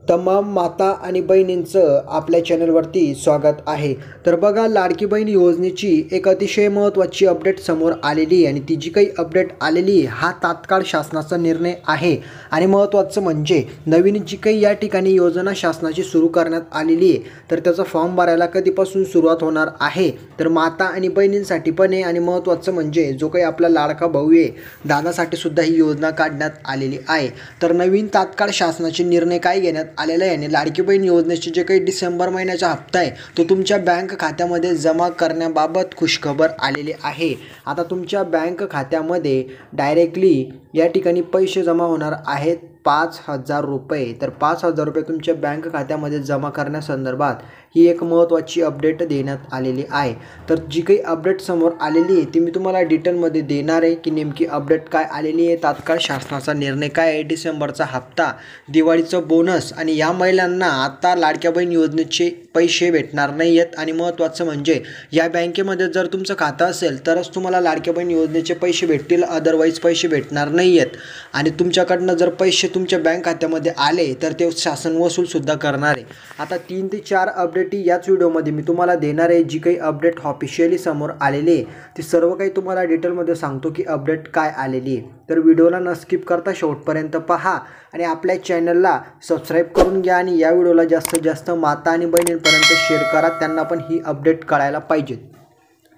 तमाम माता आणि बहिणींचं आपल्या चॅनलवरती स्वागत आहे। तर बघा, लाडकी बहीण योजनेची एक अतिशय महत्त्वाची अपडेट समोर आलेली आहे आणि ती जी काही अपडेट आलेली हा तात्काळ शासनाचा निर्णय आहे। आणि महत्त्वाचं म्हणजे नवीन जी काही या ठिकाणी योजना शासनाची सुरू करण्यात आलेली आहे, तर त्याचा फॉर्म भरायला कधीपासून सुरुवात होणार आहे, तर माता आणि बहिणींसाठी पण आहे। आणि महत्त्वाचं म्हणजे जो काही आपला लाडका भाऊ आहे दादासाठी सुद्धा ही योजना काढण्यात आलेली आहे। तर नवीन तात्काळ शासनाचे निर्णय काय घेण्यात आलेला आहे आणि लाडकी बहीण योजनेचे जे काही डिसेंबर महिन्याचा हप्ता आहे तो तुमच्या बँक खात्यामध्ये जमा करण्याबाबत खुशखबर आलेली आहे। आता तुमच्या बँक खात्यामध्ये डायरेक्टली या ठिकाणी पैसे जमा होणार आहेत 5,000 रुपये। तर 5,000 रुपये तुमच्या बँक खात्यामध्ये जमा करण्यासंदर्भात ही एक महत्त्वाची अपडेट देण्यात आलेली आहे। तर जी काही अपडेट समोर आलेली आहे ती मी तुम्हाला डिटेलमध्ये देणार आहे की नेमकी अपडेट काय आलेली आहे, तात्काळ शासनाचा निर्णय काय आहे, डिसेंबरचा हप्ता, दिवाळीचं बोनस आणि या महिलांना आता लाडक्या बहीण योजनेचे पैसे भेटणार नाही आहेत। आणि महत्त्वाचं म्हणजे या बँकेमध्ये जर तुमचं खातं असेल तरच तुम्हाला लाडक्या बहीण योजनेचे पैसे भेटतील, अदरवाईज पैसे भेटणार नाही आहेत। आणि तुमच्याकडनं जर पैसे तुमच्या बँक खात्यामध्ये आले तर ते शासन वसूलसुद्धा करणार आहे। आता 3 ते 4 अपडेट याच व्हिडिओमध्ये मी तुम्हाला देणार आहे। जी काही अपडेट ऑफिशियली समोर आलेली आहे ती सर्व काही तुम्हाला डिटेलमध्ये सांगतो की अपडेट काय आलेली आहे। तर व्हिडिओला न स्किप करता शेवटपर्यंत पहा आणि आपल्या चॅनलला सबस्क्राईब करून घ्या आणि या व्हिडिओला जास्तीत जास्त माता आणि बहिणींपर्यंत शेअर करा, त्यांना पण ही अपडेट कळायला पाहिजे।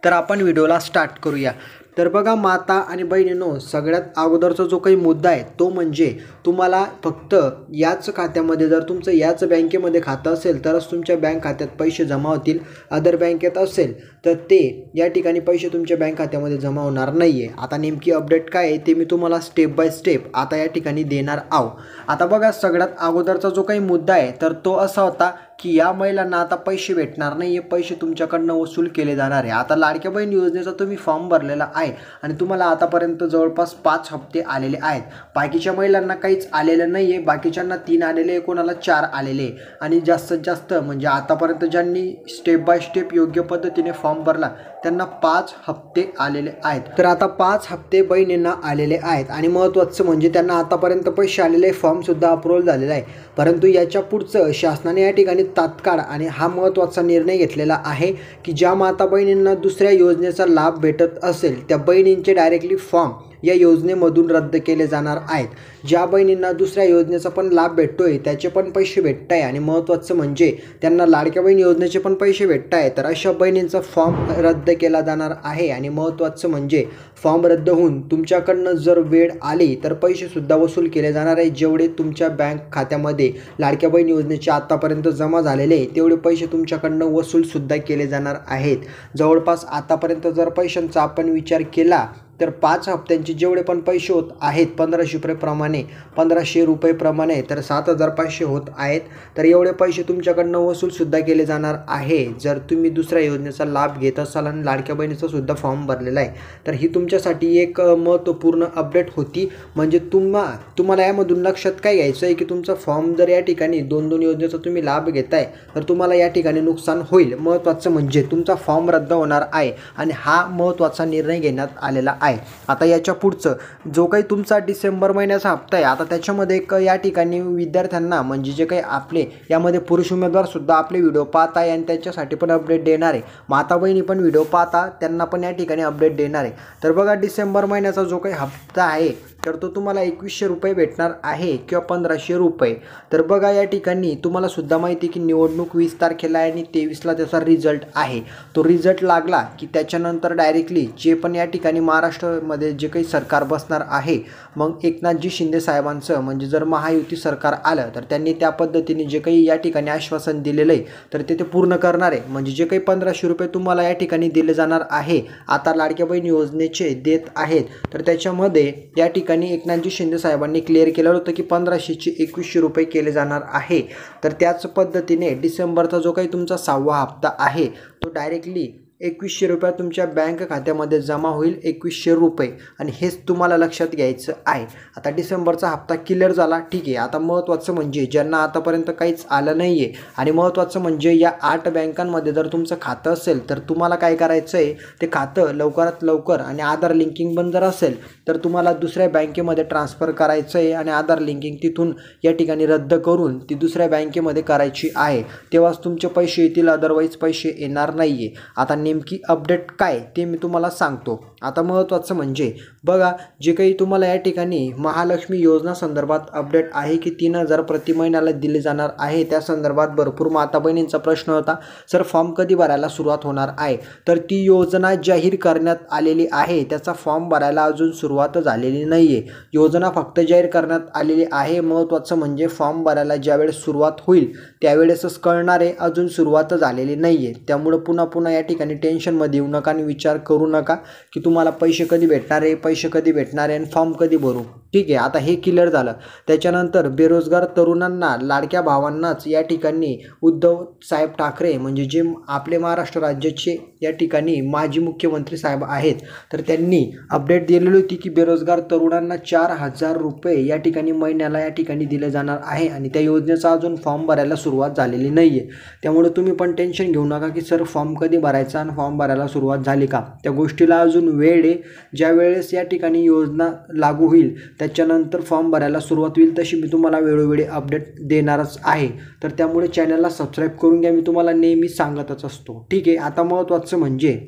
तर आपण व्हिडिओला स्टार्ट करूया। तर बघा माता आणि बहिणींनो, सगळ्यात अगोदरचा जो काही मुद्दा आहे तो म्हणजे तुम्हाला फक्त याच खात्यामध्ये, जर तुमचं याच बँकेमध्ये खातं असेल तरच तुमच्या बँक खात्यात पैसे जमा होतील। अदर बँकेत असेल तर ते या ठिकाणी पैसे तुमच्या बँक खात्यामध्ये जमा होणार नाही आहे। आता नेमकी अपडेट काय आहे ते मी तुम्हाला स्टेप बाय स्टेप आता या ठिकाणी देणार आहो। आता बघा, सगळ्यात अगोदरचा जो काही मुद्दा आहे तर तो असा होता की या महिलांना आता पैसे भेटणार नाही आहे, पैसे तुमच्याकडनं वसूल केले जाणार आहे। आता लाडक्या बहीण योजनेचा तुम्ही फॉर्म भरलेला आहे आणि तुम्हाला आतापर्यंत जवळपास 5 हप्ते आलेले आहेत। बाकीच्या महिलांना काहीच आलेलं नाही आहे, बाकीच्यांना 3 आलेले आहे, कोणाला 4 आलेले आहे। आणि जास्तीत जास्त म्हणजे आतापर्यंत ज्यांनी स्टेप बाय स्टेप योग्य पद्धतीने फॉर्म भरला त्यांना 5 हप्ते आलेले आहेत। तर आता 5 हप्ते बहिणींना आलेले आहेत आणि महत्त्वाचं म्हणजे त्यांना आतापर्यंत पैसे आलेले, फॉर्मसुद्धा अप्रूव्हल झालेला आहे। परंतु याच्या पुढचं शासनाने या ठिकाणी तात्काळ आणि हा महत्त्वाचा निर्णय घेतलेला आहे की ज्या माता बहिणींना दुसऱ्या योजनेचा लाभ भेटत असेल त्या बहिणींचे डायरेक्टली फॉर्म या योजनेमधून रद्द केले जाणार आहेत। ज्या बहिणींना दुसऱ्या योजनेचा पण लाभ भेटतोय त्याचे पण पैसे भेटत आहे आणि महत्त्वाचं म्हणजे त्यांना लाडक्या बहीण योजनेचे पण पैसे भेटत आहे, तर अशा बहिणींचा फॉर्म रद्द केला जाणार आहे। आणि महत्त्वाचं म्हणजे फॉर्म रद्द होऊन तुमच्याकडनं जर वेळ आली तर पैसेसुद्धा वसूल केले जाणार आहे। जेवढे तुमच्या बँक खात्यामध्ये लाडक्या बहीण योजनेचे आतापर्यंत जमा झालेले तेवढे पैसे तुमच्याकडनं वसूलसुद्धा केले जाणार आहेत। जवळपास आतापर्यंत जर पैशांचा आपण विचार केला तर 5 हप्त्यांचे जेवढे पण पैसे होत आहेत 1,500 रुपये तर 7,500 होत आहेत। तर एवढे पैसे तुमच्याकडनं वसूलसुद्धा केले जाणार आहे जर तुम्ही दुसऱ्या योजनेचा लाभ घेत असाल आणि लाडक्या बहिणीचा सुद्धा फॉर्म भरलेला आहे। तर ही तुमच्यासाठी एक महत्त्वपूर्ण अपडेट होती। म्हणजे तुम्हाला यामधून लक्षात काय घ्यायचं आहे की तुमचा फॉर्म जर या ठिकाणी 2 योजनेचा तुम्ही लाभ घेताय तर तुम्हाला या ठिकाणी नुकसान होईल। महत्त्वाचं म्हणजे तुमचा फॉर्म रद्द होणार आहे आणि हा महत्त्वाचा निर्णय घेण्यात आलेला आहे। आता याच्या पुढचं जो काही तुमचा डिसेंबर महिन्याचा हप्ता आहे आता त्याच्यामध्ये एक या ठिकाणी विद्यार्थ्यांना म्हणजे जे काही आपले यामध्ये पुरुष उमेदवार सुद्धा आपले व्हिडिओ पाहत आहे आणि त्यांच्यासाठी पण अपडेट देणार आहे, माता बहिणी पण व्हिडिओ पाहता त्यांना पण या ठिकाणी अपडेट देणार आहे। तर बघा, डिसेंबर महिन्याचा जो काही हप्ता आहे तर तो तुम्हाला 2,100 रुपये भेटणार आहे किंवा 1,500 रुपये। तर बघा, या ठिकाणी तुम्हाला सुद्धा माहिती आहे की निवडणूक 20 तारखेला आहे आणि 23ला त्याचा रिझल्ट आहे। तो रिझल्ट लागला की त्याच्यानंतर डायरेक्टली जे पण या ठिकाणी महाराष्ट्रामध्ये जे काही सरकार बसणार आहे, मग एकनाथजी शिंदे साहेबांचं म्हणजे जर महायुती सरकार आलं तर त्यांनी त्या पद्धतीने जे काही या ठिकाणी आश्वासन दिलेलं आहे तर ते पूर्ण करणार आहे। म्हणजे जे काही 1,500 रुपये तुम्हाला या ठिकाणी दिले जाणार आहे आता लाडक्या बहीण योजनेचे देत आहेत, तर त्याच्यामध्ये या ठिकाणी एकनाथजी शिंदे साहेबांनी क्लिअर केलं होतं की 1,500चे 2,100 रुपये केले जाणार आहे। तर त्याच पद्धतीने डिसेंबरचा जो काही तुमचा 6वा हप्ता आहे तो डायरेक्टली 2100 रुपये तुमच्या बँक खात्यामध्ये जमा होईल, 2100 रुपये. आणि हेच तुम्हाला लक्षात घ्यायचं आहे. आता डिसेंबरचा हप्ता क्लिअर झाला, ठीक आहे. आता महत्त्वाचं म्हणजे ज्यांना आतापर्यंत काहीच आलं नाही आहे आणि महत्त्वाचं म्हणजे या 8 बँकांमध्ये जर तुमचं खातं असेल तर तुम्हाला काय करायचं आहे, ते खातं लवकरात लवकर आणि आधार लिंकिंग पण जर असेल तर तुम्हाला दुसऱ्या बँकेमध्ये ट्रान्सफर करायचं आहे आणि आधार लिंकिंग तिथून या ठिकाणी रद्द करून ती दुसऱ्या बँकेमध्ये करायची आहे. तेव्हाच तुमचे पैसे येतील, अदरवाईज पैसे येणार नाही आहे. आता नेमकी अपडेट काय ते मी तुम्हाला सांगतो. आता महत्त्वाचं म्हणजे बघा, जे काही तुम्हाला या ठिकाणी महालक्ष्मी योजना संदर्भात अपडेट आहे की 3000 प्रति महिन्याला दिले जाणार आहे. त्या संदर्भात भरपूर माता बहिणींचा प्रश्न होता, सर फॉर्म कधी भरायला सुरुवात होणार आहे. तर ती योजना जाहीर करण्यात आलेली आहे, त्याचा फॉर्म भरायला अजून सुरुवात झालेली नाही आहे. योजना फक्त जाहीर करण्यात आलेली आहे. महत्त्वाचं म्हणजे फॉर्म भरायला ज्यावेळेस सुरुवात होईल त्यावेळेसच कळणार आहे, अजून सुरुवात झालेली नाही आहे. त्यामुळे पुन्हा या ठिकाणी टेन्शनमध्ये येऊ नका आणि विचार करू नका की तुम्हाला पैसे कधी भेटणार आहे, पैसे कधी भेटणार आहे आणि फॉर्म कधी भरू. ठीक आहे, आता हे क्लिअर झालं. त्याच्यानंतर बेरोजगार तरुणांना, लाडक्या भावांनाच या ठिकाणी उद्धव साहेब ठाकरे म्हणजे जे आपले महाराष्ट्र राज्याचे या ठिकाणी माजी मुख्यमंत्री साहेब आहेत, तर त्यांनी अपडेट दिलेली होती की बेरोजगार तरुणांना 4000 रुपये या ठिकाणी महिन्याला या ठिकाणी दिले जाणार आहे आणि त्या योजनेचा अजून फॉर्म भरायला सुरुवात झालेली नाही आहे. त्यामुळे तुम्ही पण टेन्शन घेऊ नका की सर फॉर्म कधी भरायचा आणि फॉर्म भरायला सुरुवात झाली का. त्या गोष्टीला अजून वेळ आहे. ज्या वेळेस या ठिकाणी योजना लागू होईल त्याच्यानंतर फॉर्म भरायला सुरुवात होईल तशी मी तुम्हाला वेळोवेळी अपडेट देणारच आहे. तर त्यामुळे चॅनलला सबस्क्राईब करून घ्या, मी तुम्हाला नेहमी सांगतच असतो. ठीक आहे, आता महत्त्वाचं म्हणजे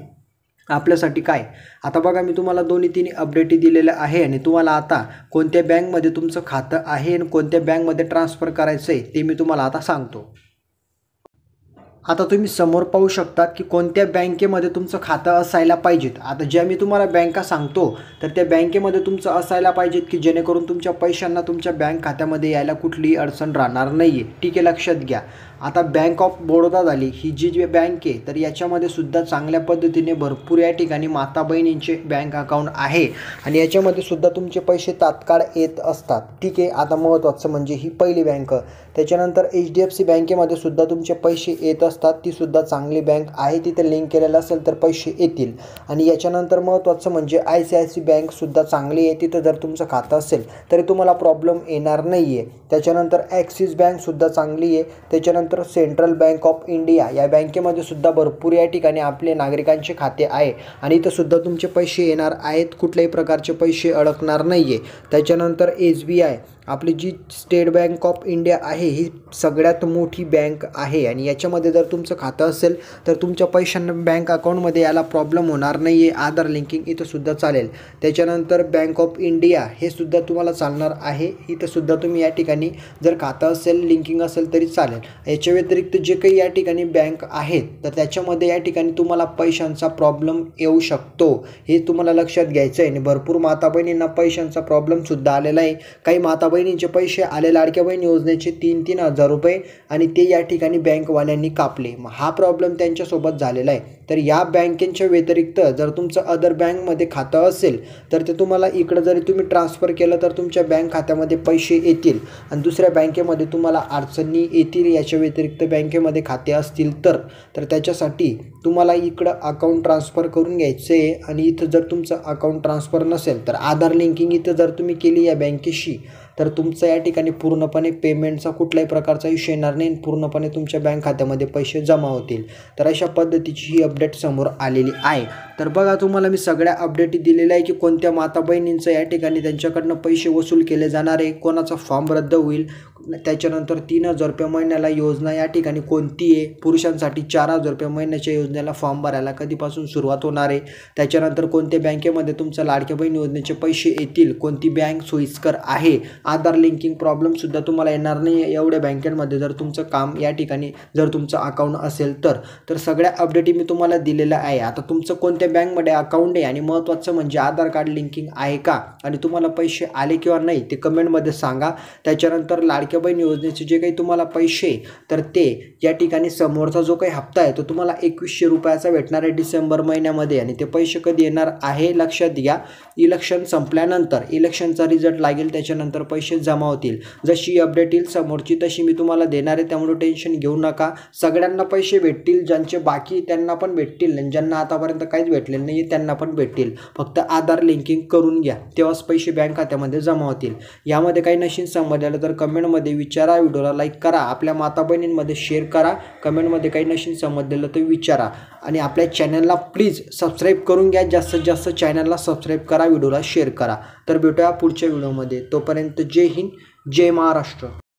आपल्यासाठी काय, आता बघा मी तुम्हाला 2-3 अपडेटी दिलेल्या आहे आणि तुम्हाला आता कोणत्या बँकमध्ये तुमचं खातं आहे आणि कोणत्या बँकमध्ये ट्रान्सफर करायचं आहे ते मी तुम्हाला आता सांगतो. आता तुम्ही समोर पाहू शकतात की कोणत्या बँकेमध्ये तुमचं खातं असायला पाहिजेत. आता ज्या मी तुम्हाला बँका सांगतो तर त्या बँकेमध्ये तुमचं असायला पाहिजेत की जेणेकरून तुमच्या पैशांना तुमच्या बँक खात्यामध्ये यायला कुठलीही अडचण राहणार नाही आहे. ठीक आहे, लक्षात घ्या. आता बँक ऑफ बडोदा झाली, ही जी बँक आहे तर याच्यामध्ये सुद्धा चांगल्या पद्धतीने भरपूर या ठिकाणी माता बहिणींचे बँक अकाउंट आहे आणि याच्यामध्ये सुद्धा तुमचे पैसे तात्काळ येत असतात. ठीक आहे, आता महत्त्वाचं म्हणजे ही पहिली बँक. त्याच्यानंतर HDFC बँकेमध्ये सुद्धा तुमचे पैसे येत असतात, ती सुद्धा चांगली बँक आहे, तिथे लिंक केलेलं असेल तर पैसे येतील. आणि याच्यानंतर महत्त्वाचं म्हणजे ICICI बँकसुद्धा चांगली आहे, तिथं जर तुमचं खातं असेल तरी तुम्हाला प्रॉब्लेम येणार नाही आहे. त्याच्यानंतर ॲक्सिस बँकसुद्धा चांगली आहे. त्याच्यानंतर सेंट्रल बँक ऑफ इंडिया या बँकेमध्ये सुद्धा भरपूर या ठिकाणी आपले नागरिकांचे खाते आहे आणि इथं सुद्धा तुमचे पैसे येणार आहेत, कुठल्याही प्रकारचे पैसे अडकणार नाही आहे. त्याच्यानंतर SBI आपली जी स्टेट बँक ऑफ इंडिया आहे ही सगळ्यात मोठी बँक आहे आणि याच्यामध्ये जर तुमचं खातं असेल तर तुमच्या पैशांना बँक अकाउंटमध्ये याला प्रॉब्लेम होणार नाही आहे. आधार लिंकिंग इथं सुद्धा चालेल. त्याच्यानंतर बँक ऑफ इंडिया हे सुद्धा तुम्हाला चालणार आहे, इथं सुद्धा तुम्ही या ठिकाणी जर खातं असेल लिंकिंग असेल तरी चालेल. याच्या व्यतिरिक्त जे काही या ठिकाणी बँक आहेत तर त्याच्यामध्ये या ठिकाणी तुम्हाला पैशांचा प्रॉब्लेम येऊ शकतो, हे तुम्हाला लक्षात घ्यायचं आहे. आणि भरपूर माता बहिणींना पैशांचा प्रॉब्लेमसुद्धा आलेला आहे. काही माता बहिणींचे पैसे आले लाडक्या बहीण योजनेचे 3-3 हजार रुपये आणि ते या ठिकाणी बँकवाल्यांनी कापले. हा प्रॉब्लेम त्यांच्यासोबत झालेला आहे. तर या बँकेच्या व्यतिरिक्त जर तुमचं अदर बँकमध्ये खातं असेल तर ते तुम्हाला इकडं जरी तुम्ही ट्रान्सफर केलं तर तुमच्या बँक खात्यामध्ये पैसे येतील आणि दुसऱ्या बँकेमध्ये तुम्हाला अडचणी येतील. याच्या व्यतिरिक्त बँकेमध्ये खाते असतील तर त्याच्यासाठी तुम्हाला इकडं अकाउंट ट्रान्सफर करून घ्यायचं आहे. आणि इथं जर तुमचं अकाउंट ट्रान्सफर नसेल तर आधार लिंकिंग इथं जर तुम्ही केली या बँकेशी तर तुमचं या ठिकाणी पूर्णपणे पेमेंटचा कुठल्याही प्रकारचा इश्यू येणार नाही, पूर्णपणे तुमच्या बँक खात्यामध्ये पैसे जमा होतील. तर अशा पद्धतीची ही अपडेट समोर आलेली आहे. तर बघा तुम्हाला मी सगळ्या अपडेट दिलेल्या आहे की कोणत्या माता बहिणींचं या ठिकाणी त्यांच्याकडनं पैसे वसूल केले जाणार आहे, कोणाचा फॉर्म रद्द होईल, त्याच्यानंतर 3000 रुपये महिन्याला योजना या ठिकाणी कोणती आहे, पुरुषांसाठी 4000 रुपये महिन्याच्या योजनेला फॉर्म भरायला कधीपासून सुरुवात होणार आहे, त्याच्यानंतर कोणत्या बँकेमध्ये तुमच्या लाडक्या बहीण योजनेचे पैसे येतील, कोणती बँक सोयीस्कर आहे, आधार लिंकिंग प्रॉब्लेमसुद्धा तुम्हाला येणार नाही एवढ्या बँकेमध्ये जर तुमचं काम या ठिकाणी जर तुमचं अकाउंट असेल तर सगळ्या अपडेटी मी तुम्हाला दिलेल्या आहे. आता तुमचं कोणत्या बँकमध्ये अकाउंट आहे आणि महत्त्वाचं म्हणजे आधार कार्ड लिंकिंग आहे का आणि तुम्हाला पैसे आले किंवा नाही ते कमेंटमध्ये सांगा. त्याच्यानंतर लाडक्या लाडक्या बहीण योजनेचे जे काही तुम्हाला पैसे तर ते या ठिकाणी समोरचा जो काही हप्ता आहे तो तुम्हाला 2100 रुपयाचा भेटणार आहे डिसेंबर महिन्यामध्ये। आणि ते पैसे कधी येणार आहे लक्षात घ्या, इलेक्शन संपल्यानंतर, इलेक्शनचा रिझल्ट लागेल त्याच्यानंतर पैसे जमा होतील। जशी अपडेट येईल समोरची तशी मी तुम्हाला देणार आहे, त्यामुळे टेन्शन घेऊ नका। सगळ्यांना पैसे भेटतील, ज्यांचे बाकी त्यांना पण भेटतील आणि ज्यांना आतापर्यंत काहीच भेटलेलं नाही त्यांना पण भेटतील। फक्त आधार लिंकिंग करून घ्या, तेव्हाच पैसे बँक खात्यामध्ये जमा होतील। यामध्ये काही नशीन समजलं तर कमेंटमध्ये विचारा, व्हिडिओला लाईक करा, आपल्या माता बहिणींमध्ये शेअर करा, कमेंटमध्ये काही नशीन समजलेलं तर विचारा आणि आपल्या चॅनलला प्लीज सबस्क्राईब करून घ्या। जास्तीत जास्त चॅनलला सबस्क्राईब करा, व्हिडिओला शेअर करा। तर भेटूया पुढच्या व्हिडिओमध्ये, तोपर्यंत जय हिंद, जय महाराष्ट्र।